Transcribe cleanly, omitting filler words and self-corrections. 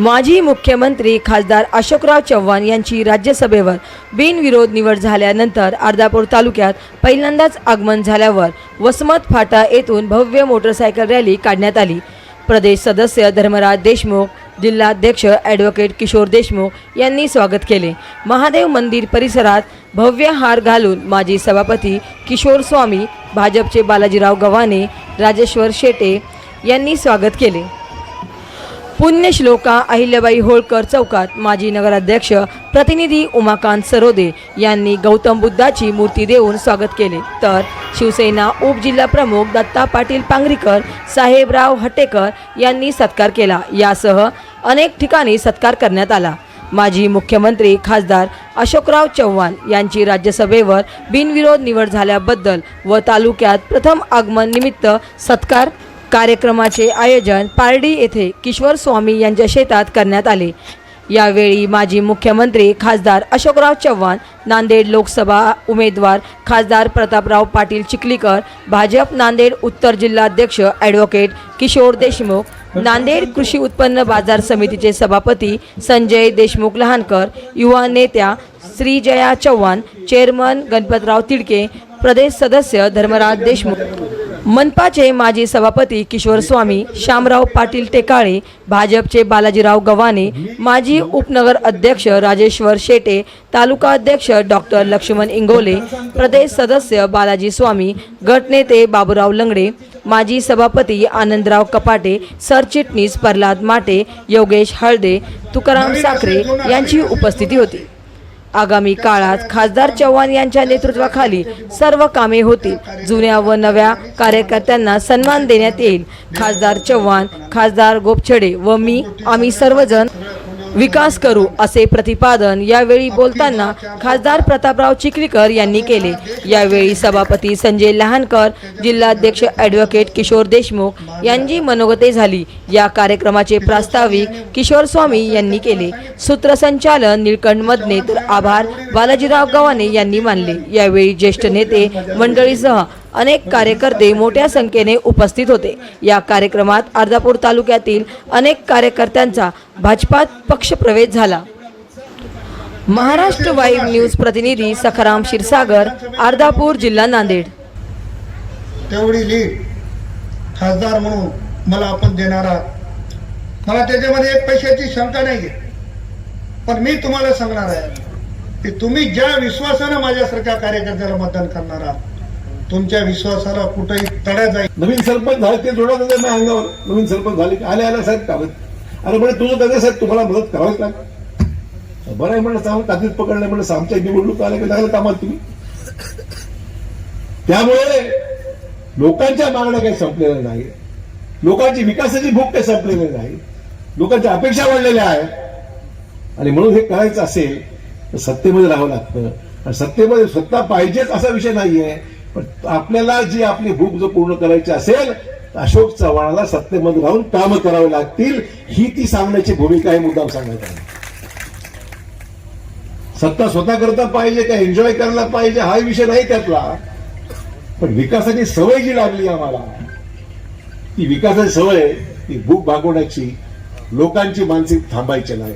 माजी मुख्यमंत्री खासदार अशोकराव चव्हाण यांची राज्यसभेवर बिनविरोध निवड झाल्यानंतर अर्धापूर तालुक्यात पहिल्यांदाच आगमन झाल्यावर वसमत फाटा येथून भव्य मोटरसायकल रॅली काढण्यात आली। प्रदेश सदस्य धर्मराज देशमुख, जिल्हाध्यक्ष ॲडव्होकेट किशोर देशमुख यांनी स्वागत केले। महादेव मंदिर परिसरात भव्य हार घालून माजी सभापती किशोर स्वामी, भाजपचे बालाजीराव गव्हाणे, राजेश्वर शेटे यांनी स्वागत केले। पुण्यश्लोका अहिल्याबाई होळकर चौकात माजी नगराध्यक्ष प्रतिनिधी उमाकांत सरोदे यांनी गौतम बुद्धाची मूर्ती देऊन स्वागत केले, तर शिवसेना उपजिल्हा प्रमुख दत्ता पाटील पांगरीकर, साहेबराव हटेकर यांनी सत्कार केला। यासह अनेक ठिकाणी सत्कार करण्यात आला। माजी मुख्यमंत्री खासदार अशोकराव चव्हाण यांची राज्यसभेवर बिनविरोध निवड झाल्याबद्दल व तालुक्यात प्रथम आगमन निमित्त सत्कार कार्यक्रमाचे आयोजन पारडी येथे किशोर स्वामी यांच्या शेतात करण्यात आले। यावेळी माजी मुख्यमंत्री खासदार अशोकराव चव्हाण, नांदेड लोकसभा उमेदवार खासदार प्रतापराव पाटील चिखलीकर, भाजप नांदेड उत्तर जिल्हाध्यक्ष ॲडव्होकेट किशोर देशमुख, नांदेड कृषी उत्पन्न बाजार समितीचे सभापती संजय देशमुख लहानकर, युवा नेत्या श्रीजया चव्हाण, चेअरमन गणपतराव तिडके, प्रदेश सदस्य धर्मराज देशमुख, मनपाचे माजी सभापती किशोर स्वामी, शामराव पाटील टेकाळे, भाजपचे बालाजीराव गव्हाणे, माजी उपनगर अध्यक्ष राजेश्वर शेटे, तालुका अध्यक्ष डॉक्टर लक्ष्मण इंगोले, प्रदेश सदस्य बालाजी स्वामी, गटनेते बाबूराव लंगडे, माजी सभापती आनंदराव कपाटे, सरचिटणीस प्रल्हाद माटे, योगेश हळदे, तुकाराम साखरे यांची उपस्थिती होती। आगामी काळात खासदार चव्हाण यांच्या नेतृत्वाखाली सर्व कामे होतील। जुन्या व नव्या कार्यकर्त्यांना सन्मान देण्यात येईल। खासदार चव्हाण, खासदार गोपछडे व मी आम्ही सर्वजण विकास करू असे प्रतिपादन यावेळी बोलताना खासदार प्रतापराव चिखलीकर यांनी केले। यावेळी सभापती संजय लहानकर, जिल्हाध्यक्ष ॲडव्होकेट किशोर देशमुख यांची मनोगते झाली। या कार्यक्रमाचे प्रास्ताविक किशोर स्वामी यांनी केले। सूत्रसंचालन निळकंठ मदने तर आभार बालाजीराव गव्हाणे यांनी मानले। यावेळी ज्येष्ठ नेते मंडळीसह अनेक कार्यकर्ते मोठ्या संख्येने उपस्थित होते। या कार्यक्रमात अर्धापूर तालुक्यातील अनेक कार्यकर्त्यांचा भाजपात पक्षप्रवेश झाला। महाराष्ट्र वाईब न्यूज प्रतिनिधी सखाराम क्षीरसागर, अर्धापूर, जिल्हा नांदेड। तेवढी लीड खासदार म्हणून मला आपण देणार आहात, मला त्याच्यामध्ये एक पैशाची शंका नाही आहे। पण मी तुम्हाला सांगणार आहे की तुम्ही ज्या विश्वासाने माझ्यासारख्या कार्यकर्त्याला मतदान करणार आहात, तुमच्या विश्वासाला कुठेही तडा जाईल। नवीन सरपंच झाले ते जोडा देतात माझ्या अंगावर। नवीन सरपंच झाले की आले साहेब कागद, अरे म्हणजे तुझं दादा साहेब तुम्हाला मदत करावीच लागेल। बरं आहे म्हणलं, चांगलं ताकीद पकडलं म्हणलं, आमच्या निवडणूक आल्या की लागलं कामात तुम्ही। त्यामुळे लोकांच्या मागण्या काही संपलेल्या नाही, लोकांची विकासाची भूक काही संपलेली नाही, लोकांच्या अपेक्षा वाढलेल्या आहेत। आणि म्हणून हे करायचं असेल तर सत्तेमध्ये राहावं लागतं। आणि सत्तेमध्ये सत्ता पाहिजेच असा विषय नाहीये, पण आपल्याला जी आपली भूक जर पूर्ण करायची असेल तर अशोक चव्हाणाला सत्तेमध्ये राहून कामं करावी लागतील, ही ती सांगण्याची भूमिका आहे, मुद्दाम सांगण्यात आहे। सत्ता स्वतः करता पाहिजे का एन्जॉय करायला पाहिजे हा विषय नाही त्यातला, पण विकासाची सवय जी लागली आम्हाला, ती विकासाची सवय, ती भूक भागवण्याची, लोकांची मानसिक थांबायची नाही।